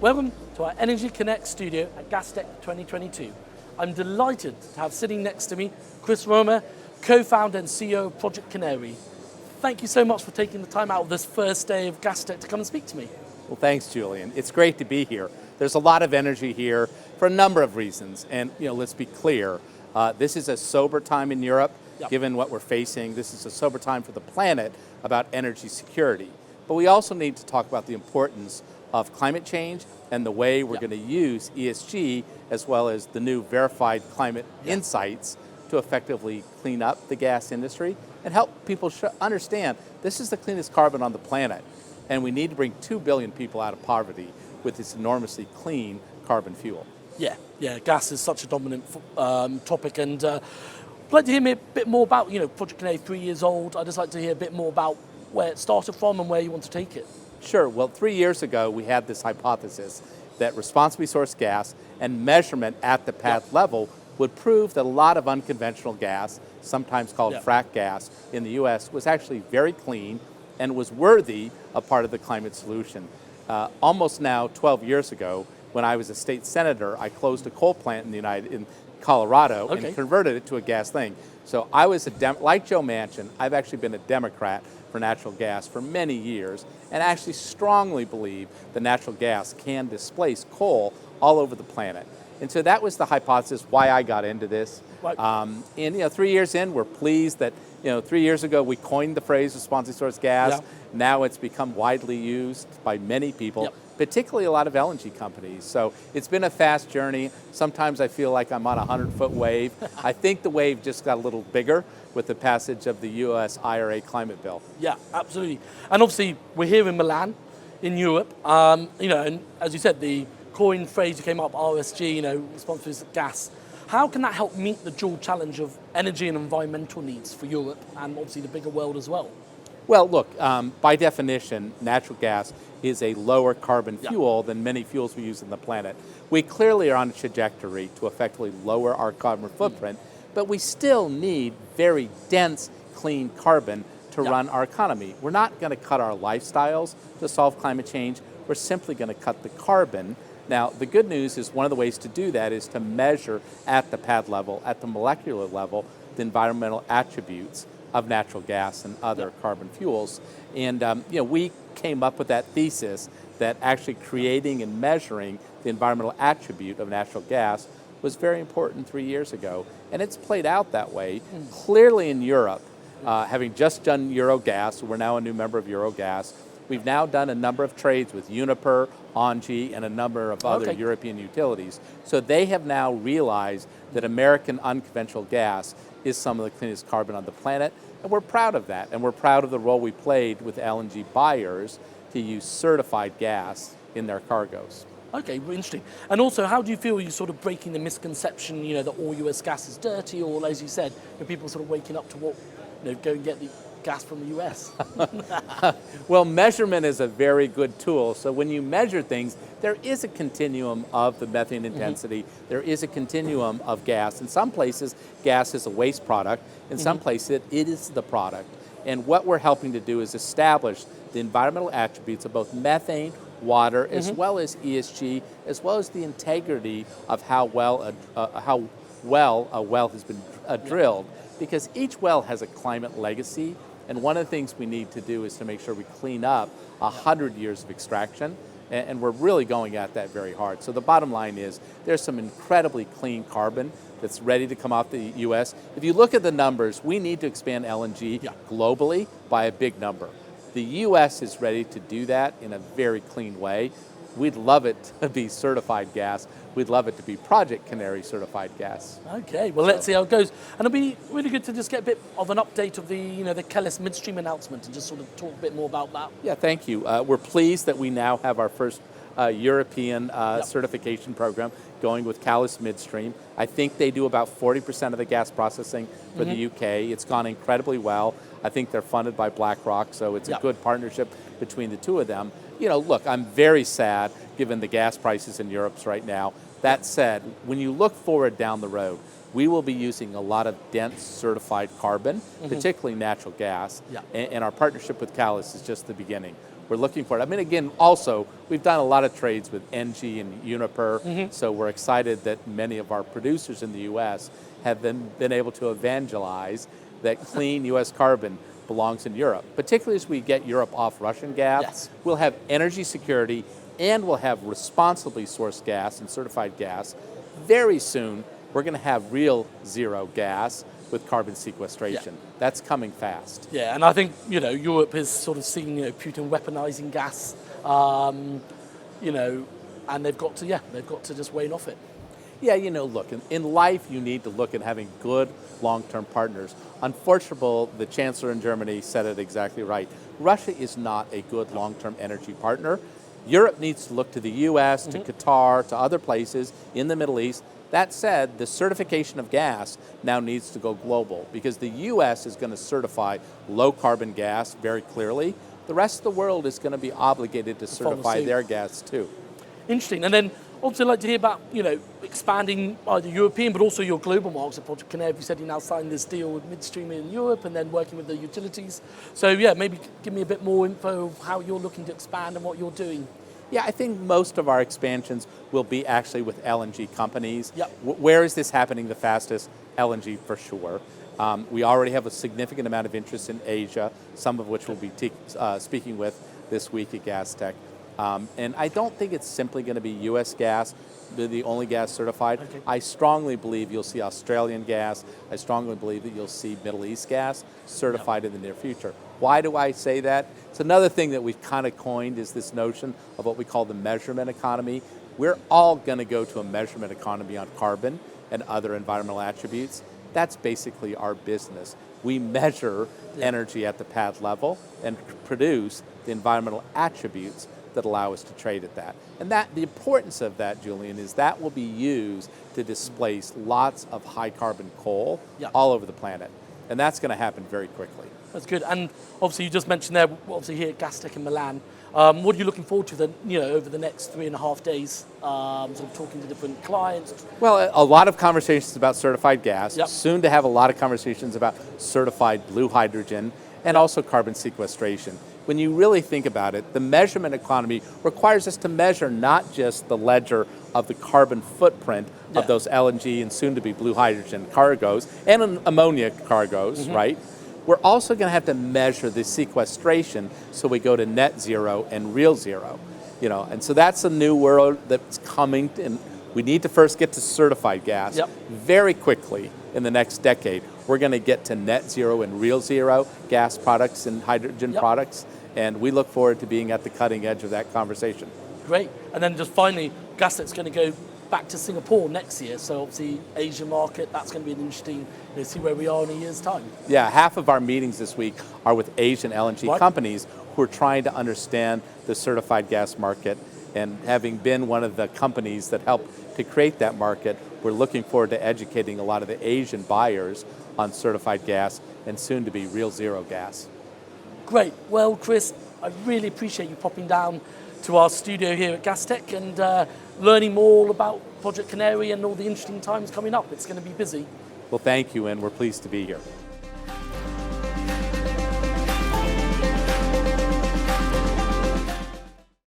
Welcome to our Energy Connect studio at Gastech 2022. I'm delighted to have sitting next to me Chris Romer, co-founder and CEO of Project Canary. Thank you so much for taking the time out of this first day of Gastech to come and speak to me. Well, thanks, Julian. It's great to be here. There's a lot of energy here for a number of reasons. And let's be clear, this is a sober time in Europe, given what we're facing. This is a sober time for the planet about energy security. But we also need to talk about the importance of climate change and the way we're going to use ESG as well as the new verified climate insights to effectively clean up the gas industry and help people understand this is the cleanest carbon on the planet. And we need to bring 2 billion people out of poverty with this enormously clean carbon fuel. Yeah, gas is such a dominant topic, and I'd like to hear a bit more about, Project Canary, 3 years old. I'd just like to hear a bit more about where it started from and where you want to take it. Sure, well, 3 years ago, we had this hypothesis that responsibly sourced gas and measurement at the pad level would prove that a lot of unconventional gas, sometimes called frack gas in the US, was actually very clean and was worthy of part of the climate solution. Almost now 12 years ago, when I was a state senator, I closed a coal plant in Colorado and converted it to a gas thing. So I was like Joe Manchin, I've actually been a Democrat for natural gas for many years and actually strongly believe that natural gas can displace coal all over the planet. And so that was the hypothesis why I got into this. And 3 years in, we're pleased that 3 years ago we coined the phrase responsibly sourced gas. Now it's become widely used by many people, particularly a lot of LNG companies. So it's been a fast journey. Sometimes I feel like I'm on a 100-foot wave. I think the wave just got a little bigger with the passage of the US IRA climate bill. Yeah, absolutely. And obviously we're here in Milan, in Europe. And as you said, the coined phrase came up, RSG, responsibly sourced gas. How can that help meet the dual challenge of energy and environmental needs for Europe and obviously the bigger world as well? Well, look, by definition, natural gas is a lower carbon fuel than many fuels we use on the planet. We clearly are on a trajectory to effectively lower our carbon footprint, but we still need very dense, clean carbon to run our economy. We're not going to cut our lifestyles to solve climate change. We're simply going to cut the carbon. Now, the good news is one of the ways to do that is to measure at the pad level, at the molecular level, the environmental attributes of natural gas and other carbon fuels. And we came up with that thesis that actually creating and measuring the environmental attribute of natural gas was very important 3 years ago. And it's played out that way. Clearly in Europe, having just done Eurogas, we're now a new member of Eurogas, we've now done a number of trades with Uniper, Engie, and a number of other European utilities. So they have now realized that American unconventional gas is some of the cleanest carbon on the planet, and we're proud of that. And we're proud of the role we played with LNG buyers to use certified gas in their cargoes. Okay, interesting. And also, how do you feel you're sort of breaking the misconception, that all US gas is dirty, or as you said, people sort of waking up to go and get the gas from the US? Well, measurement is a very good tool. So when you measure things, there is a continuum of the methane intensity. There is a continuum of gas. In some places, gas is a waste product. In some places, it is the product. And what we're helping to do is establish the environmental attributes of both methane, water, as well as ESG, as well as the integrity of how well a well has been drilled. Because each well has a climate legacy. And one of the things we need to do is to make sure we clean up 100 years of extraction, and we're really going at that very hard. So the bottom line is there's some incredibly clean carbon that's ready to come off the US. If you look at the numbers, we need to expand LNG globally by a big number. The US is ready to do that in a very clean way. We'd love it to be certified gas. We'd love it to be Project Canary certified gas. Okay, well, let's see how it goes. And it'll be really good to just get a bit of an update of the Kellis midstream announcement and just sort of talk a bit more about that. Yeah, thank you. We're pleased that we now have our first European certification program going with Kellis Midstream. I think they do about 40% of the gas processing for the UK. It's gone incredibly well. I think they're funded by BlackRock, so it's a good partnership between the two of them. Look, I'm very sad given the gas prices in Europe right now. That said, when you look forward down the road, we will be using a lot of dense certified carbon, particularly natural gas, and our partnership with Kellis is just the beginning. we're looking for it. I mean, again, also, we've done a lot of trades with Engie and Uniper, so we're excited that many of our producers in the U.S. have been able to evangelize that clean U.S. carbon belongs in Europe, particularly as we get Europe off Russian gas. Yes. We'll have energy security, and we'll have responsibly sourced gas and certified gas. Very soon, we're going to have real zero gas with carbon sequestration. That's coming fast. Yeah, and I think, Europe is sort of seeing, Putin weaponizing gas, and they've got to just wane off it. Yeah, look, in life you need to look at having good long-term partners. Unfortunately, the Chancellor in Germany said it exactly right. Russia is not a good long-term energy partner. Europe needs to look to the US, to Qatar, to other places in the Middle East. That said, the certification of gas now needs to go global because the US is going to certify low carbon gas very clearly. The rest of the world is going to be obligated to certify their gas too. Interesting. And then also I'd like to hear about, expanding either European but also your global markets at Project Canary. You said you now signed this deal with midstream in Europe and then working with the utilities. So yeah, maybe give me a bit more info of how you're looking to expand and what you're doing. Yeah, I think most of our expansions will be actually with LNG companies. Yep. Where is this happening the fastest? LNG for sure. We already have a significant amount of interest in Asia, some of which we'll be speaking with this week at Gastech. And I don't think it's simply going to be U.S. gas, the only gas certified. Okay. I strongly believe you'll see Australian gas. I strongly believe that you'll see Middle East gas certified in the near future. Why do I say that? It's another thing that we've kind of coined is this notion of what we call the measurement economy. We're all going to go to a measurement economy on carbon and other environmental attributes. That's basically our business. We measure energy at the pad level and produce the environmental attributes that allow us to trade at that. And the importance of that, Julian, is that will be used to displace lots of high carbon coal all over the planet. And that's going to happen very quickly. That's good. And obviously you just mentioned there, obviously here at Gastech in Milan, what are you looking forward to over the next 3.5 days, sort of talking to different clients? Well, a lot of conversations about certified gas, Yep. soon to have a lot of conversations about certified blue hydrogen, and also carbon sequestration. When you really think about it, the measurement economy requires us to measure not just the ledger of the carbon footprint of those LNG and soon-to-be blue hydrogen cargoes and ammonia cargoes, right? We're also going to have to measure the sequestration so we go to net zero and real zero. And so that's a new world that's coming, and we need to first get to certified gas very quickly in the next decade. We're going to get to net zero and real zero gas products and hydrogen products, and we look forward to being at the cutting edge of that conversation. Great. And then just finally, Gastech's going to go back to Singapore next year, so obviously Asian market, that's going to be an interesting, see where we are in a year's time. Yeah, half of our meetings this week are with Asian LNG companies who are trying to understand the certified gas market, and having been one of the companies that helped to create that market, we're looking forward to educating a lot of the Asian buyers on certified gas and soon to be real zero gas. Great. Well, Chris, I really appreciate you popping down to our studio here at Gastech and learning more about Project Canary and all the interesting times coming up. It's going to be busy. Well, thank you, and we're pleased to be here.